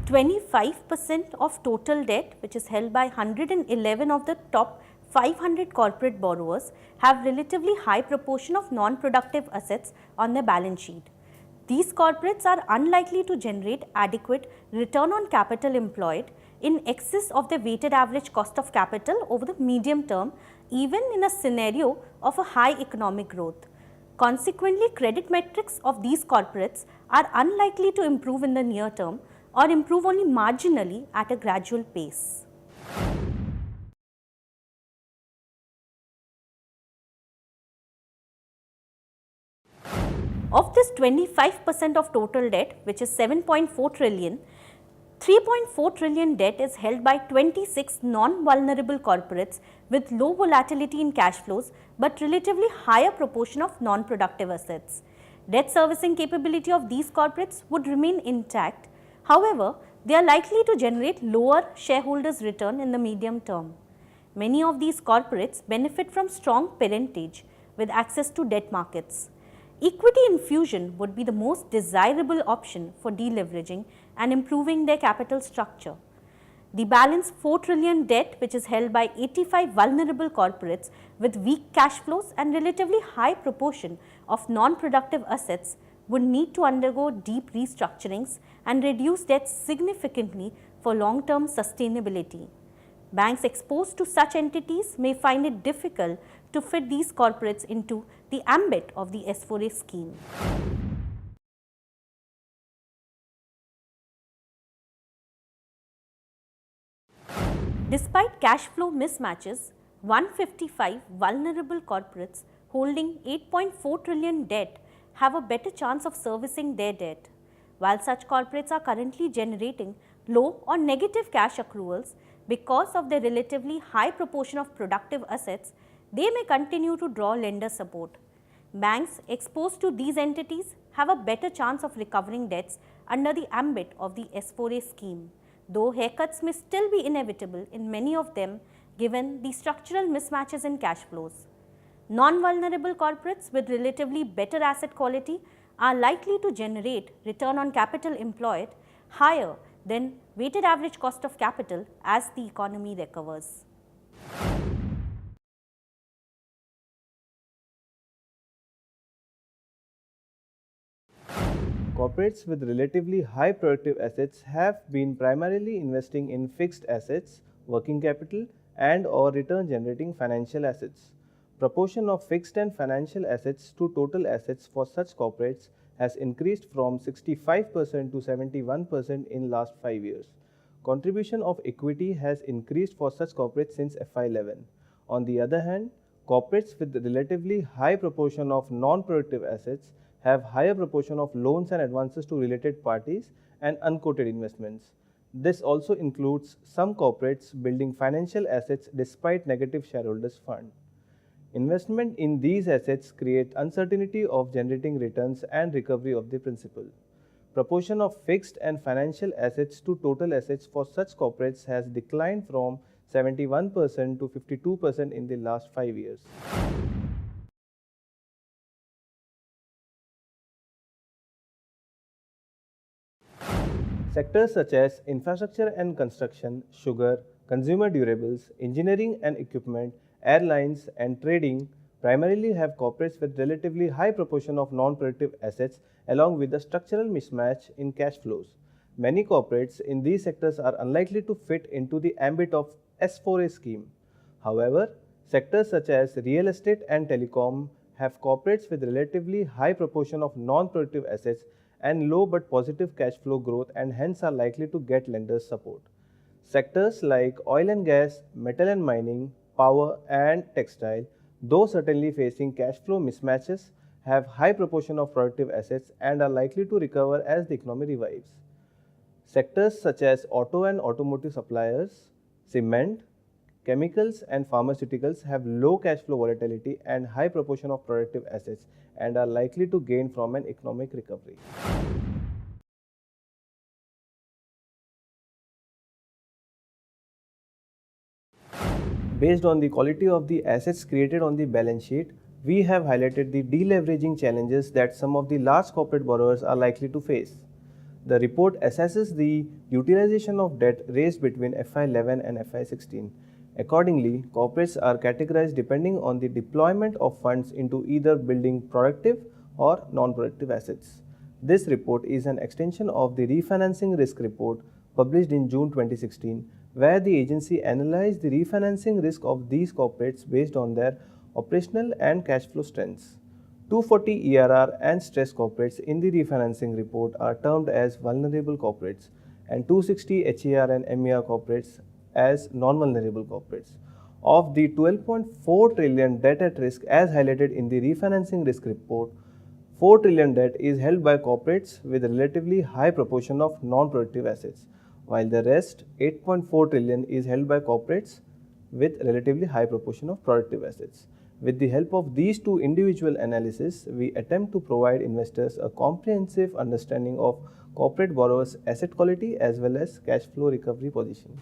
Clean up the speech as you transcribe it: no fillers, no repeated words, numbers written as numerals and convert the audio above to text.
25% of total debt, which is held by 111 of the top 500 corporate borrowers, have relatively high proportion of non-productive assets on their balance sheet. These corporates are unlikely to generate adequate return on capital employed in excess of the weighted average cost of capital over the medium term, even in a scenario of a high economic growth. Consequently, credit metrics of these corporates are unlikely to improve in the near term or improve only marginally at a gradual pace. Of this 25% of total debt, which is 7.4 trillion, 3.4 trillion debt is held by 26 non-vulnerable corporates with low volatility in cash flows but relatively higher proportion of non-productive assets. Debt servicing capability of these corporates would remain intact. However, they are likely to generate lower shareholders' return in the medium term. Many of these corporates benefit from strong parentage with access to debt markets. Equity infusion would be the most desirable option for deleveraging and improving their capital structure. The balance 4 trillion debt, which is held by 85 vulnerable corporates with weak cash flows and relatively high proportion of non-productive assets, would need to undergo deep restructurings and reduce debt significantly for long-term sustainability. Banks exposed to such entities may find it difficult to fit these corporates into the ambit of the S4A scheme. Despite cash flow mismatches, 155 vulnerable corporates holding 8.4 trillion debt have a better chance of servicing their debt. While such corporates are currently generating low or negative cash accruals because of their relatively high proportion of productive assets, they may continue to draw lender support. Banks exposed to these entities have a better chance of recovering debts under the ambit of the S4A scheme, though haircuts may still be inevitable in many of them given the structural mismatches in cash flows. Non-vulnerable corporates with relatively better asset quality are likely to generate return on capital employed higher than weighted average cost of capital as the economy recovers. Corporates with relatively high productive assets have been primarily investing in fixed assets, working capital, and or return generating financial assets. Proportion of fixed and financial assets to total assets for such corporates has increased from 65% to 71% in last 5 years. Contribution of equity has increased for such corporates since FY11. On the other hand, corporates with relatively high proportion of non-productive assets have higher proportion of loans and advances to related parties and unquoted investments. This also includes some corporates building financial assets despite negative shareholders fund. Investment in these assets create uncertainty of generating returns and recovery of the principal. Proportion of fixed and financial assets to total assets for such corporates has declined from 71% to 52% in the last 5 years. Sectors such as infrastructure and construction, sugar, consumer durables, engineering and equipment, airlines and trading primarily have corporates with relatively high proportion of non-productive assets along with the structural mismatch in cash flows. Many corporates in these sectors are unlikely to fit into the ambit of S4A scheme. However, sectors such as real estate and telecom have corporates with relatively high proportion of non-productive assets and low but positive cash flow growth and hence are likely to get lenders support. Sectors like oil and gas, metal and mining, power and textile, though certainly facing cash flow mismatches, have high proportion of productive assets and are likely to recover as the economy revives. Sectors such as auto and automotive suppliers, cement, chemicals and pharmaceuticals have low cash flow volatility and high proportion of productive assets and are likely to gain from an economic recovery. Based on the quality of the assets created on the balance sheet, we have highlighted the deleveraging challenges that some of the large corporate borrowers are likely to face. The report assesses the utilization of debt raised between FY11 and FY16. Accordingly, corporates are categorized depending on the deployment of funds into either building productive or non-productive assets. This report is an extension of the refinancing risk report published in June 2016, where the agency analyzed the refinancing risk of these corporates based on their operational and cash flow strengths. 240 ERR and stress corporates in the refinancing report are termed as vulnerable corporates, and 260 HER and MER corporates as non-vulnerable corporates. Of the 12.4 trillion debt at risk as highlighted in the refinancing risk report, 4 trillion debt is held by corporates with a relatively high proportion of non-productive assets, while the rest 8.4 trillion is held by corporates with relatively high proportion of productive assets. With the help of these two individual analyses, we attempt to provide investors a comprehensive understanding of corporate borrowers' asset quality as well as cash flow recovery position.